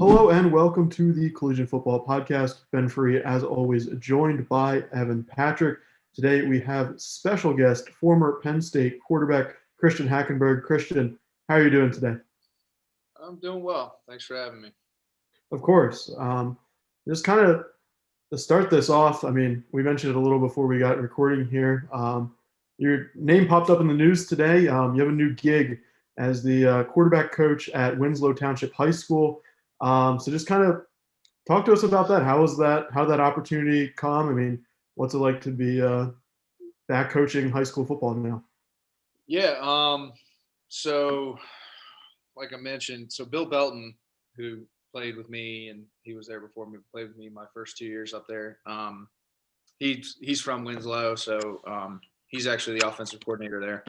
Hello and welcome to the Collegian Football Podcast. Ben Ferree, as always, joined by Evan Patrick. Today we have special guest, former Penn State quarterback Christian Hackenberg. Christian, how are you doing today? I'm doing well. Thanks for having me. Of course. Just kind of to start this off, we mentioned it a little before we got recording here. Your name popped up in the news today. You have a new gig as the quarterback coach at Winslow Township High School. So just kind of talk to us about that. How did that opportunity come? What's it like to be back coaching high school football now? Yeah. So like I mentioned, so Bill Belton, who played with me and he was there before me, played with me my first 2 years up there. He's from Winslow. So he's actually the offensive coordinator there.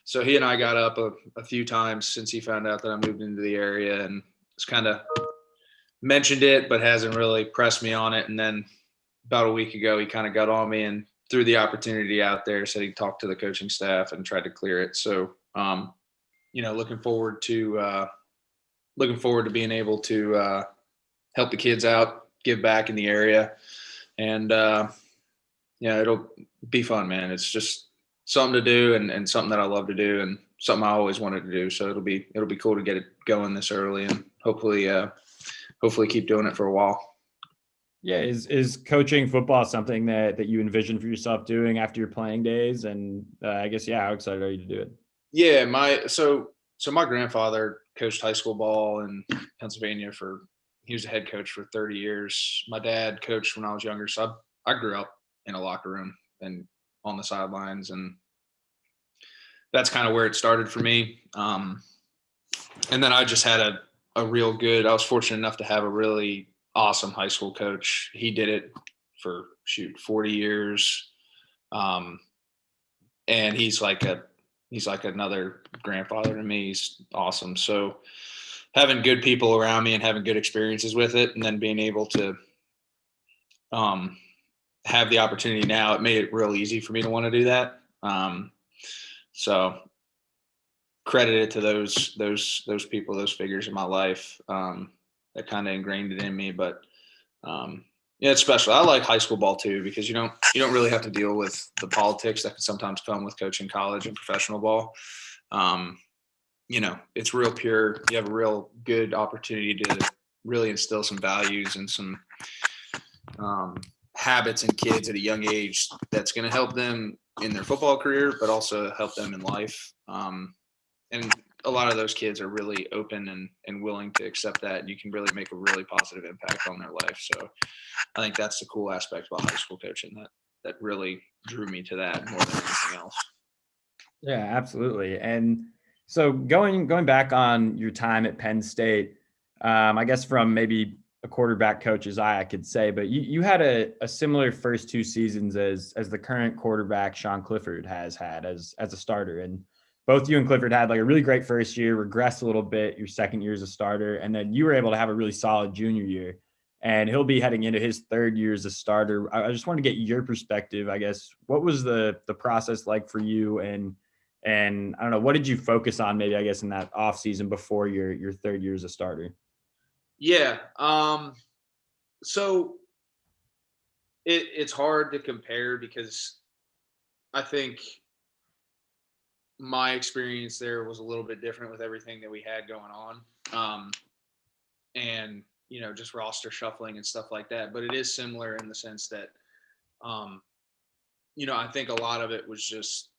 So he and I got up a few times since he found out that I moved into the area, and it's kind of mentioned it, but hasn't really pressed me on it. And then about a week ago, he kind of got on me and threw the opportunity out there, said he'd talk to the coaching staff and tried to clear it. So, looking forward to being able to help the kids out, give back in the area. And, it'll be fun, man. It's just something to do and something that I love to do and something I always wanted to do. So it'll be cool to get it going this early and hopefully keep doing it for a while. Yeah. Is coaching football something that you envision for yourself doing after your playing days? And how excited are you to do it? Yeah. My grandfather coached high school ball in Pennsylvania he was a head coach for 30 years. My dad coached when I was younger. So I grew up in a locker room and on the sidelines, and that's kind of where it started for me. And then I just had I was fortunate enough to have a really awesome high school coach. He did it for 40 years. And he's like another grandfather to me. He's awesome. So having good people around me and having good experiences with it, and then being able to have the opportunity now, it made it real easy for me to want to do that. So credit it to those people, those figures in my life that kind of ingrained it in me. But it's special. I like high school ball too, because you don't really have to deal with the politics that can sometimes come with coaching college and professional ball. It's real pure. You have a real good opportunity to really instill some values and some habits in kids at a young age that's going to help them in their football career, but also help them in life. And a lot of those kids are really open and willing to accept that. And you can really make a really positive impact on their life. So I think that's the cool aspect about high school coaching that really drew me to that more than anything else. Yeah, absolutely. And so going back on your time at Penn State, I guess from maybe a quarterback coach's eye, I could say, but you had a similar first two seasons as the current quarterback Sean Clifford has had as a starter. And both you and Clifford had like a really great first year, regressed a little bit your second year as a starter, and then you were able to have a really solid junior year. And he'll be heading into his third year as a starter. I just want to get your perspective, I guess. What was the process like for you? And I don't know, what did you focus on maybe, I guess, in that off season before your third year as a starter? Yeah. So it's hard to compare because I think my experience there was a little bit different with everything that we had going on. And, just roster shuffling and stuff like that. But it is similar in the sense that, I think a lot of it was just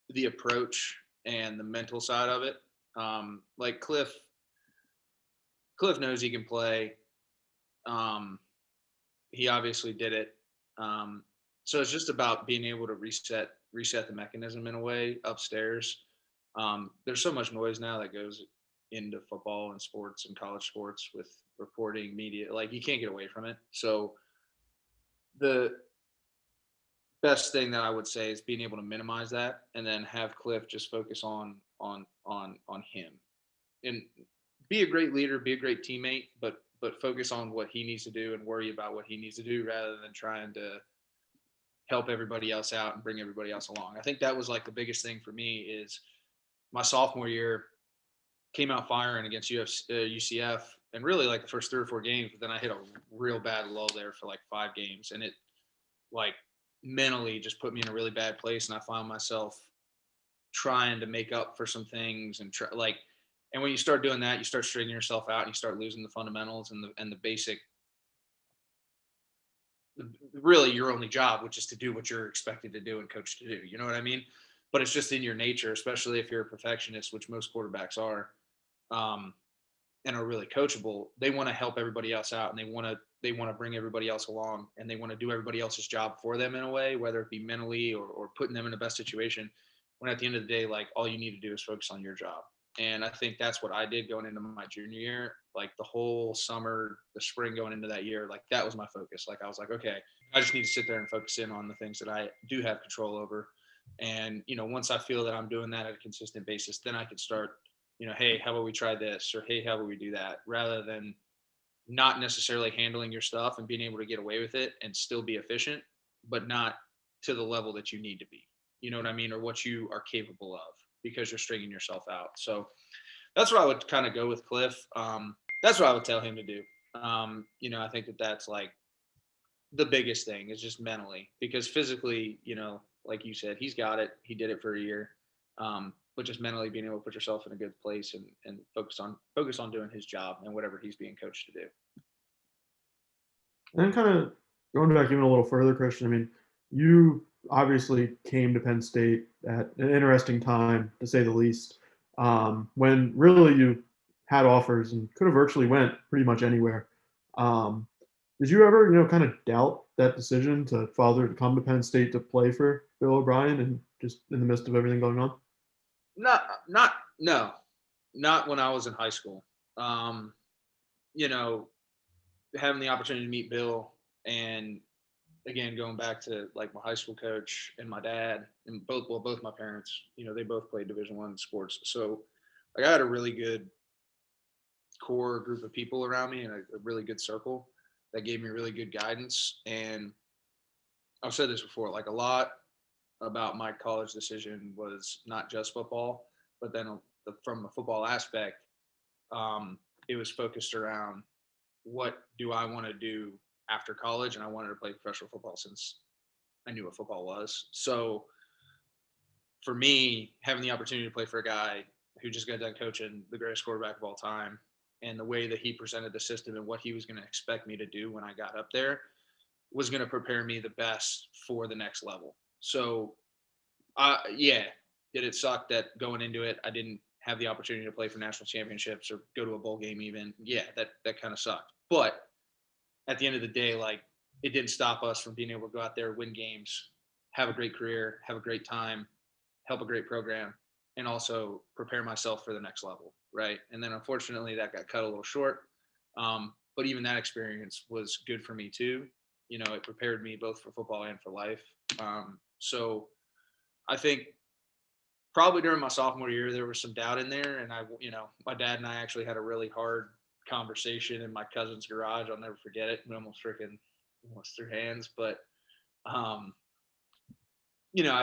the approach and the mental side of it. Like Cliff knows he can play. He obviously did it. So it's just about being able to reset the mechanism in a way upstairs. There's so much noise now that goes into football and sports and college sports with reporting, media. Like, you can't get away from it. So the best thing that I would say is being able to minimize that and then have Cliff just focus on him and be a great leader, be a great teammate, but focus on what he needs to do and worry about what he needs to do rather than trying to help everybody else out and bring everybody else along. I think that was like the biggest thing for me is my sophomore year came out firing against UCF and really like the first 3 or 4 games, but then I hit a real bad lull there for like 5 games, and it like mentally just put me in a really bad place, and I found myself trying to make up for some things and and when you start doing that, you start straightening yourself out and you start losing the fundamentals and the basic, really your only job, which is to do what you're expected to do and coached to do. You know what I mean? But it's just in your nature, especially if you're a perfectionist, which most quarterbacks are, and are really coachable. They want to help everybody else out, and they want to bring everybody else along, and they want to do everybody else's job for them in a way, whether it be mentally or putting them in the best situation. When at the end of the day, like all you need to do is focus on your job. And I think that's what I did going into my junior year. Like the whole summer, the spring going into that year, like that was my focus. Like I was like, okay, I just need to sit there and focus in on the things that I do have control over. And, once I feel that I'm doing that at a consistent basis, then I could start, hey, how about we try this? Or, hey, how about we do that? Rather than not necessarily handling your stuff and being able to get away with it and still be efficient, but not to the level that you need to be. You know what I mean? Or what you are capable of, because you're stringing yourself out. So that's what I would kind of go with Cliff. That's what I would tell him to do. I think that's like the biggest thing is just mentally, because physically, like you said, he's got it. He did it for a year. But just mentally being able to put yourself in a good place and focus on doing his job and whatever he's being coached to do. And kind of going back even a little further, Christian, I mean, you obviously came to Penn State at an interesting time, to say the least, when really you had offers and could have virtually went pretty much anywhere. Did you ever, kind of doubt that decision to father to come to Penn State to play for Bill O'Brien and just in the midst of everything going on? No, not when I was in high school. Having the opportunity to meet Bill, and again, going back to like my high school coach and my dad and both my parents, they both played Division I sports. So like I had a really good core group of people around me and a really good circle that gave me really good guidance. And I've said this before, like a lot about my college decision was not just football, but then from the football aspect, it was focused around what do I want to do after college, and I wanted to play professional football since I knew what football was. So for me, having the opportunity to play for a guy who just got done coaching the greatest quarterback of all time, and the way that he presented the system and what he was going to expect me to do when I got up there was going to prepare me the best for the next level. So, did it suck that going into it, I didn't have the opportunity to play for national championships or go to a bowl game even? Yeah, that kind of sucked. But at the end of the day, like it didn't stop us from being able to go out there, win games, have a great career, have a great time, help a great program, and also prepare myself for the next level, right? And then unfortunately that got cut a little short. But even that experience was good for me too. It prepared me both for football and for life. So I think probably during my sophomore year, there was some doubt in there. And my dad and I actually had a really hard conversation in my cousin's garage. I'll never forget it. We almost threw hands, but I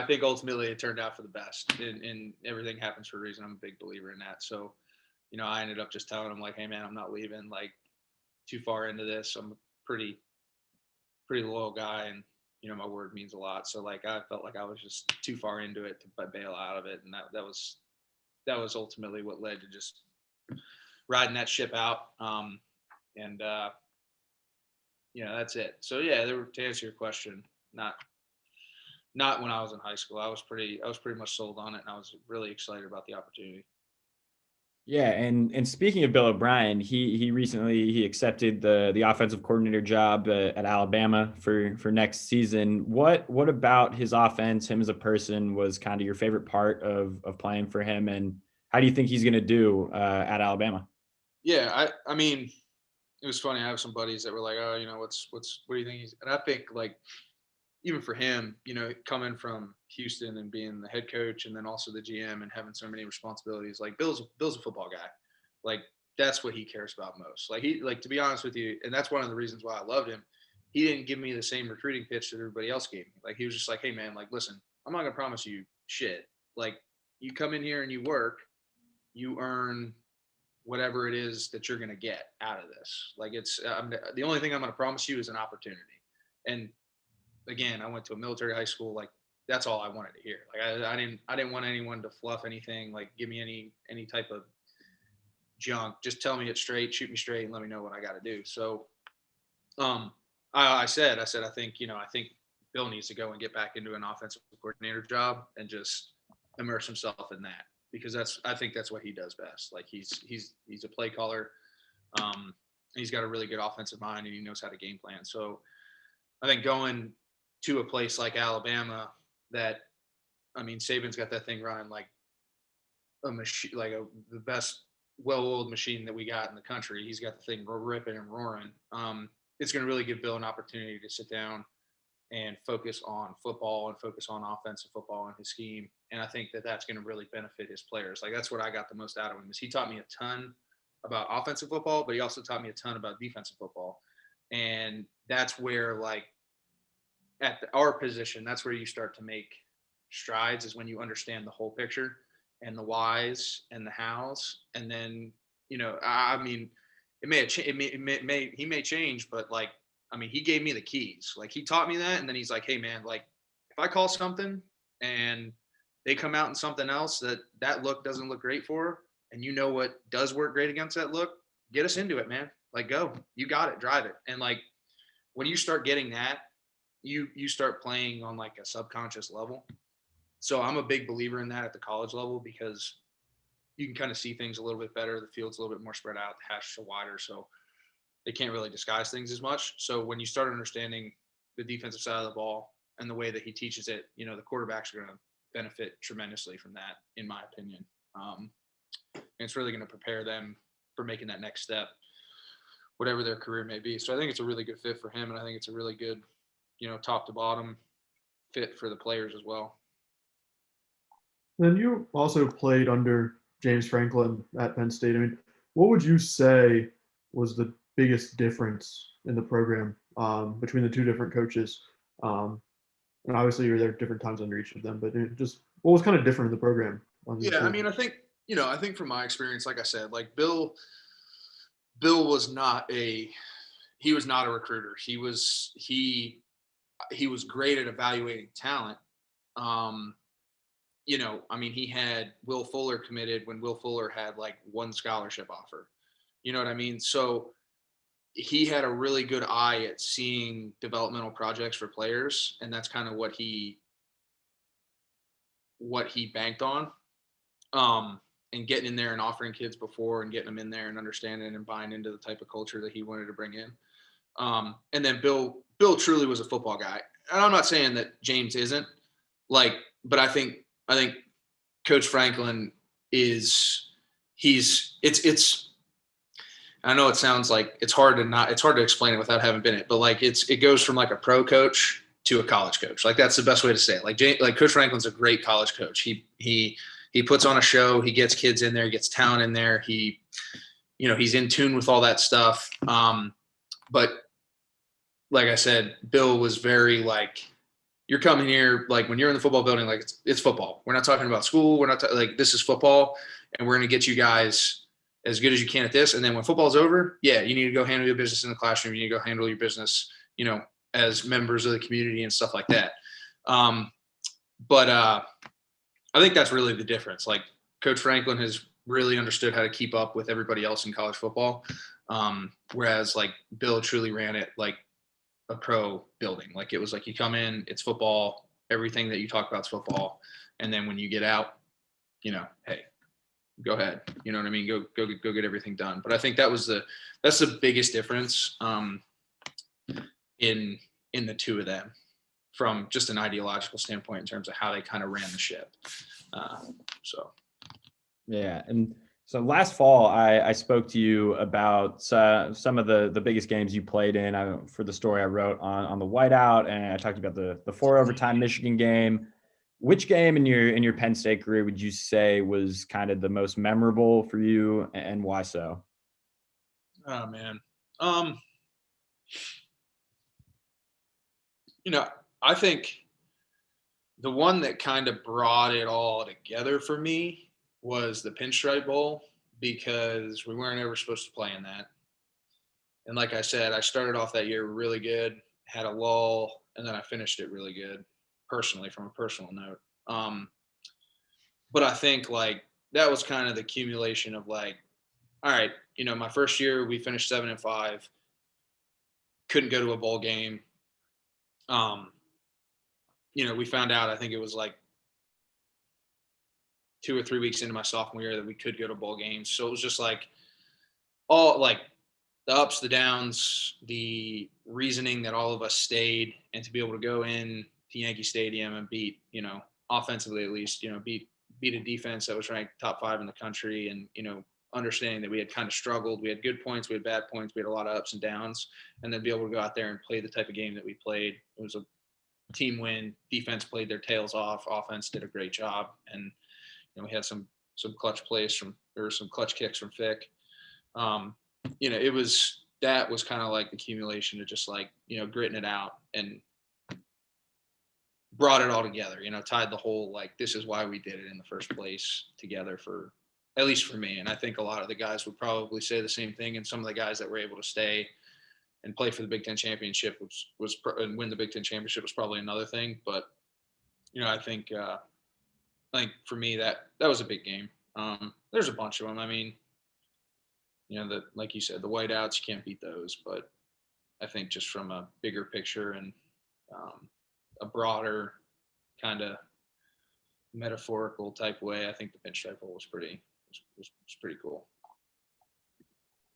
think ultimately it turned out for the best, and everything happens for a reason. I'm a big believer in that. So, I ended up just telling him like, hey man, I'm not leaving like too far into this. I'm a pretty loyal guy, and my word means a lot. So like I felt like I was just too far into it to bail out of it, and that was ultimately what led to just riding that ship out. That's it. So yeah, to answer your question, not when I was in high school. I was pretty much sold on it, and I was really excited about the opportunity. Yeah, and speaking of Bill O'Brien, he recently accepted the offensive coordinator job at Alabama for next season. What about his offense, him as a person, was kind of your favorite part of playing for him, and how do you think he's going to do at Alabama? Yeah, I mean, it was funny. I have some buddies that were like, oh, what do you think he's? And I think like even for him, coming from Houston and being the head coach and then also the GM and having so many responsibilities, like Bill's a football guy. Like that's what he cares about most. Like to be honest with you, and that's one of the reasons why I loved him. He didn't give me the same recruiting pitch that everybody else gave me. Like he was just like, hey man, like listen, I'm not gonna promise you shit. Like you come in here and you work, you earn whatever it is that you're going to get out of this. Like the only thing I'm going to promise you is an opportunity. And again, I went to a military high school. Like that's all I wanted to hear. Like I didn't want anyone to fluff anything, like give me any type of junk. Just tell me it straight, shoot me straight, and let me know what I got to do. So, I said, I think Bill needs to go and get back into an offensive coordinator job and just immerse himself in that, because I think that's what he does best. Like he's a play caller. He's got a really good offensive mind and he knows how to game plan. So I think going to a place like Alabama Saban's got that thing running like a machine, like the best well-oiled machine that we got in the country. He's got the thing ripping and roaring. It's going to really give Bill an opportunity to sit down and focus on football and focus on offensive football and his scheme. And I think that that's going to really benefit his players. Like that's what I got the most out of him, is he taught me a ton about offensive football, but he also taught me a ton about defensive football. And that's where, like, at our position, that's where you start to make strides, is when you understand the whole picture and the whys and the hows. And then, he may change, but like, he gave me the keys. Like he taught me that. And then he's like, hey man, like if I call something and they come out in something else that look doesn't look great for, and what does work great against that look, get us into it, man. Like go, you got it, drive it. And like, when you start getting that, you start playing on like a subconscious level. So I'm a big believer in that at the college level, because you can kind of see things a little bit better. The field's a little bit more spread out, the hash is wider, so they can't really disguise things as much. So when you start understanding the defensive side of the ball and the way that he teaches it, the quarterbacks are going to benefit tremendously from that, in my opinion. And it's really going to prepare them for making that next step, whatever their career may be. So I think it's a really good fit for him, and I think it's a really good, top to bottom fit for the players as well. Then you also played under James Franklin at Penn State. What would you say was the biggest difference in the program between the two different coaches? And obviously you're there at different times under each of them, but just what was kind of different in the program? Yeah, I think from my experience, like I said, like Bill was not a recruiter. He was great at evaluating talent. He had Will Fuller committed when Will Fuller had like one scholarship offer. You know what I mean? So he had a really good eye at seeing developmental projects for players, and that's kind of what he banked on. And getting in there and offering kids before and getting them in there and understanding and buying into the type of culture that he wanted to bring in. And then Bill truly was a football guy. And I'm not saying that James isn't, but I think Coach Franklin I know it sounds like it's hard to explain it without having been it, but like it goes from like a pro coach to a college coach. Like that's the best way to say it. Like Coach Franklin's a great college coach. He puts on a show, he gets kids in there, gets talent in there. He's in tune with all that stuff. But like I said, Bill was very like, you're coming here, like when you're in the football building, like it's football. We're not talking about school. We're not like, this is football, and we're going to get you guys as good as you can at this. And then when football's over, yeah, you need to go handle your business in the classroom. You need to go handle your business, as members of the community and stuff like that. But I think that's really the difference. Like Coach Franklin has really understood how to keep up with everybody else in college football. Whereas like Bill truly ran it like a pro building. Like it was like you come in, it's football, everything that you talk about is football. And then when you get out, hey, go ahead. You know what I mean? Go get everything done. But I think that's the biggest difference in the two of them, from just an ideological standpoint in terms of how they kind of ran the ship. Yeah. And so last fall, I spoke to you about some of the biggest games you played in for the story I wrote on the whiteout. And I talked about the 4 overtime Michigan game. Which game in your Penn State career would you say was kind of the most memorable for you, and why so? Oh man. I think the one that kind of brought it all together for me was the Pinstripe Bowl because we weren't ever supposed to play in that. And like I said, I started off that year really good, had a lull, and then I finished it really good, personally, from a personal note. But I think like that was kind of the accumulation of like, all right, my first year we finished 7-5, couldn't go to a bowl game. We found out, I think it was like 2 or 3 weeks into my sophomore year, that we could go to bowl games. So it was just like all like the ups, the downs, the reasoning that all of us stayed, and to be able to go in to Yankee Stadium and beat, offensively at least, beat a defense that was ranked top 5 in the country, and, understanding that we had kind of struggled. We had good points, we had bad points, we had a lot of ups and downs, and then be able to go out there and play the type of game that we played. It was a team win. Defense played their tails off. Offense did a great job, and we had some clutch plays some clutch kicks from Fick. That was kind of like the accumulation of just like, gritting it out, and brought it all together, tied the whole, like, this is why we did it in the first place together, for at least for me. And I think a lot of the guys would probably say the same thing. And some of the guys that were able to stay and play for the Big Ten championship and win the Big Ten championship was probably another thing. But, I think for me, that was a big game. There's a bunch of them. I mean, like you said, the whiteouts, you can't beat those. But I think just from a bigger picture and a broader kind of metaphorical type way, I think the Pinstripe Bowl was pretty cool.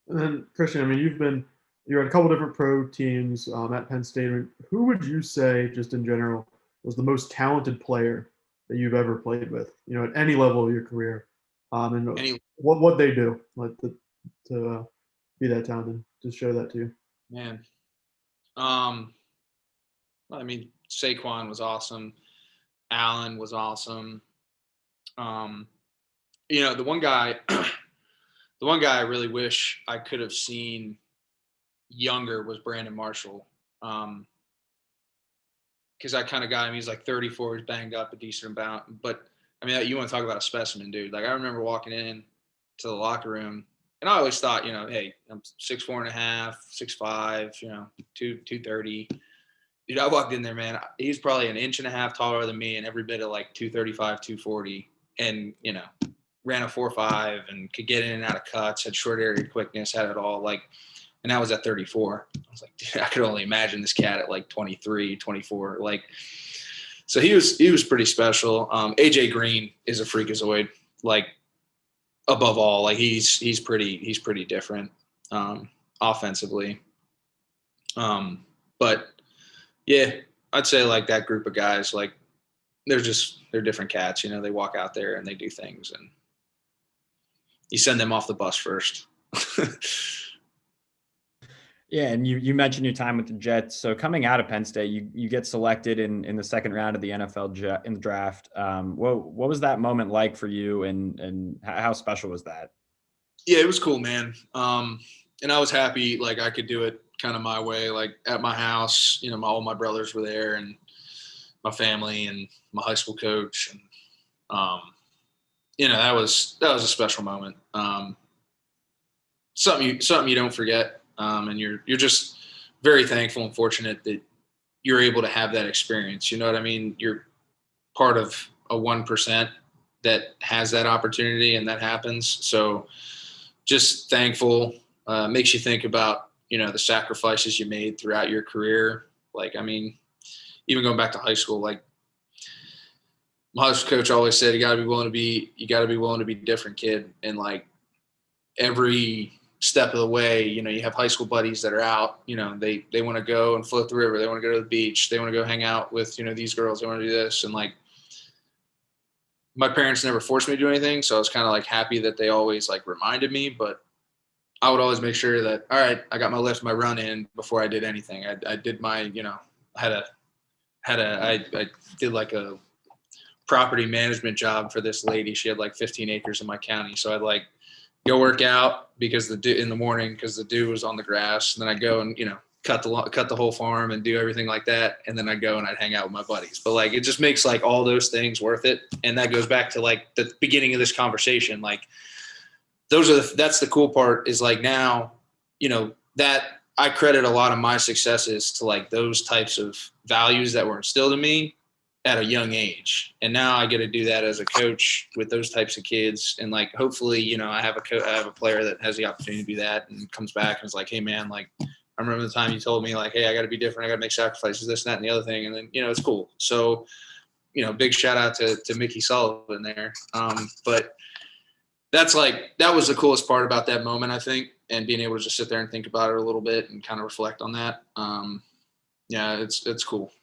And then Christian, I mean, you're at a couple different pro teams at Penn State. I mean, who would you say, just in general, was the most talented player that you've ever played with? At any level of your career, and what they do, like to be that talented, to show that to you. Man, I mean, Saquon was awesome. Allen was awesome. The one guy I really wish I could have seen younger was Brandon Marshall. Because I kind of got him. He's like 34, he's banged up a decent amount. But I mean, you want to talk about a specimen, dude. Like, I remember walking in to the locker room, and I always thought, hey, I'm 6'4.5", 6'5", 230. Dude, I walked in there, man. He's probably an inch and a half taller than me, and every bit of like 235, 240, and ran a 4.5 and could get in and out of cuts, had short area quickness, had it all. Like, and that was at 34. I was like, dude, I could only imagine this cat at like 23, 24. Like, so he was pretty special. AJ Green is a freakazoid. Like, above all, like he's pretty different offensively. But yeah, I'd say like that group of guys, like they're different cats. They walk out there and they do things, and you send them off the bus first. Yeah, and you mentioned your time with the Jets. So coming out of Penn State, you get selected in the second round of the NFL in the draft. What was that moment like for you, and how special was that? Yeah, it was cool, man. And I was happy, like I could do it kind of my way, like at my house. All my brothers were there, and my family, and my high school coach, and that was a special moment. Something you don't forget. And you're just very thankful and fortunate that you're able to have that experience. You know what I mean? You're part of a 1% that has that opportunity, and that happens. So just thankful. Makes you think about, the sacrifices you made throughout your career. Like, I mean, even going back to high school, like my high school coach always said, you gotta be willing to be different, kid. And like every step of the way, you have high school buddies that are out, they want to go and float the river. They want to go to the beach. They want to go hang out with, these girls. They want to do this. And like, my parents never forced me to do anything. So I was kind of like happy that they always like reminded me, but I would always make sure that, all right, I got my lift, my run in before I did anything. I did my, I did like a property management job for this lady. She had like 15 acres in my county. So I'd like go work out in the morning because the dew was on the grass. And then I'd go and, cut the whole farm and do everything like that. And then I'd go and I'd hang out with my buddies. But like, it just makes like all those things worth it. And that goes back to like the beginning of this conversation. Like that's the cool part is like now, that I credit a lot of my successes to like those types of values that were instilled in me at a young age. And now I get to do that as a coach with those types of kids. And like, hopefully, I have a player that has the opportunity to do that and comes back and is like, hey man, like, I remember the time you told me like, hey, I got to be different. I got to make sacrifices, this, and that, and the other thing. And then, it's cool. So, big shout out to Mickey Sullivan there. But that was the coolest part about that moment, I think, and being able to just sit there and think about it a little bit and kind of reflect on that. It's cool.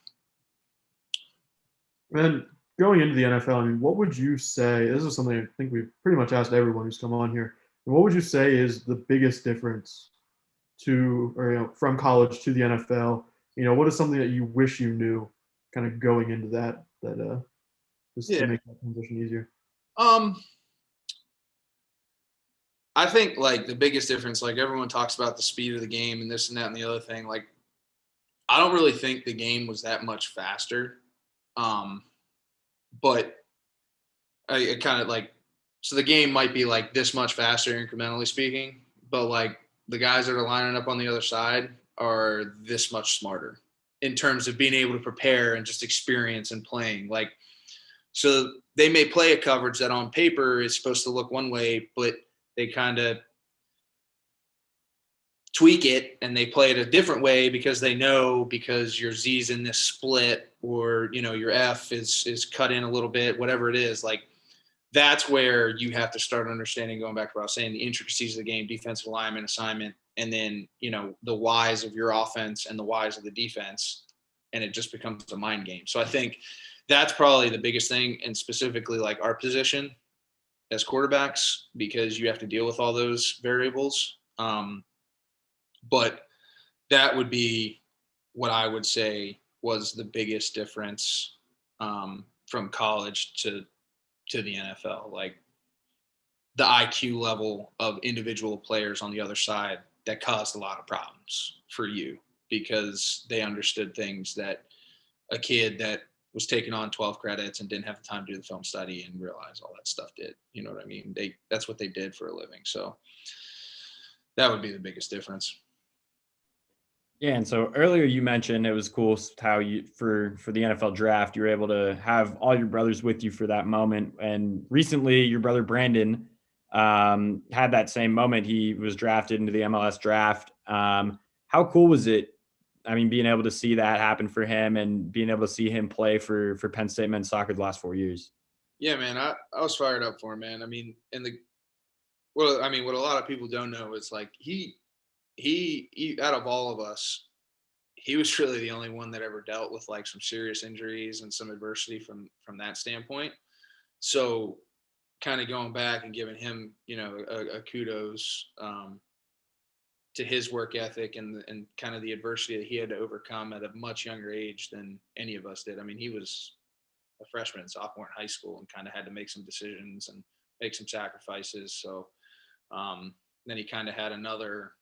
And going into the NFL, I mean, what would you say? This is something I think we've pretty much asked everyone who's come on here. What would you say is the biggest difference from college to the NFL? What is something that you wish you knew, kind of going into that just to make that transition easier? I think like the biggest difference, like everyone talks about the speed of the game and this and that and the other thing. Like, I don't really think the game was that much faster. But I kind of like, so the game might be like this much faster incrementally speaking, but like the guys that are lining up on the other side are this much smarter in terms of being able to prepare and just experience and playing. Like, so they may play a coverage that on paper is supposed to look one way, but they kind of tweak it and they play it a different way because your Z's in this split, or, your F is cut in a little bit, whatever it is. Like, that's where you have to start understanding, going back to what I was saying, the intricacies of the game, defensive alignment, assignment, and then, the whys of your offense and the whys of the defense. And it just becomes a mind game. So I think that's probably the biggest thing. And specifically like our position as quarterbacks, because you have to deal with all those variables. But that would be what I would say was the biggest difference from college to the NFL. Like, the IQ level of individual players on the other side that caused a lot of problems for you, because they understood things that a kid that was taking on 12 credits and didn't have the time to do the film study and realize all that stuff did. You know what I mean? That's what they did for a living. So that would be the biggest difference. Yeah, and so earlier you mentioned it was cool how you for the NFL draft you were able to have all your brothers with you for that moment. And recently, your brother Brandon had that same moment. He was drafted into the MLS draft. How cool was it? I mean, being able to see that happen for him and being able to see him play for Penn State men's soccer the last 4 years. Yeah, man, I was fired up for him, man. I mean, what a lot of people don't know is like he out of all of us, he was really the only one that ever dealt with like some serious injuries and some adversity from that standpoint. So kind of going back and giving him, a kudos to his work ethic and kind of the adversity that he had to overcome at a much younger age than any of us did. I mean, he was a freshman and sophomore in high school and kind of had to make some decisions and make some sacrifices. So then he kind of had another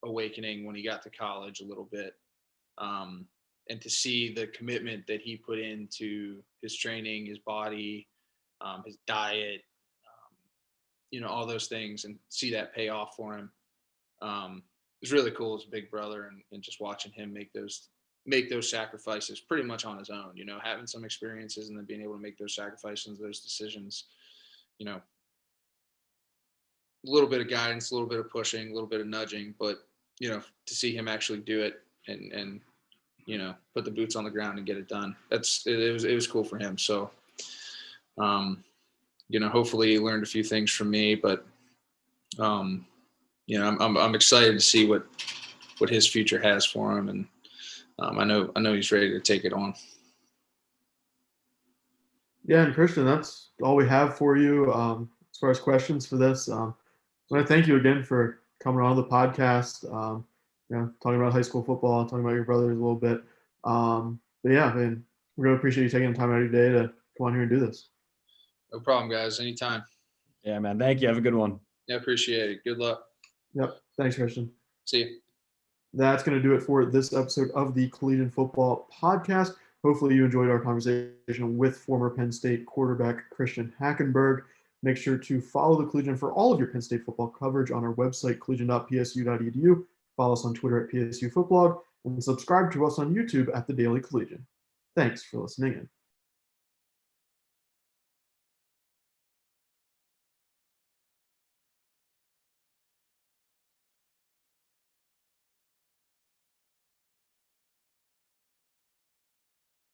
awakening when he got to college a little bit. And to see the commitment that he put into his training, his body, his diet, all those things, and see that pay off for him. It was really cool as a big brother, and just watching him make those sacrifices pretty much on his own, having some experiences and then being able to make those sacrifices, those decisions, a little bit of guidance, a little bit of pushing, a little bit of nudging, but, to see him actually do it and put the boots on the ground and get it done. It was cool for him. So, hopefully he learned a few things from me, but, I'm excited to see what his future has for him. And I know he's ready to take it on. Yeah, and Christian, that's all we have for you as far as questions for this. I want to thank you again for coming on the podcast, talking about high school football, talking about your brothers a little bit. But yeah, I mean, we really appreciate you taking the time out of your day to come on here and do this. No problem, guys. Anytime. Yeah, man. Thank you. Have a good one. Yeah, appreciate it. Good luck. Yep. Thanks, Christian. See you. That's going to do it for this episode of the Collegian Football Podcast. Hopefully you enjoyed our conversation with former Penn State quarterback Christian Hackenberg. Make sure to follow the Collegian for all of your Penn State football coverage on our website, collegian.psu.edu. Follow us on Twitter at PSU Footblog, and subscribe to us on YouTube at The Daily Collegian. Thanks for listening in.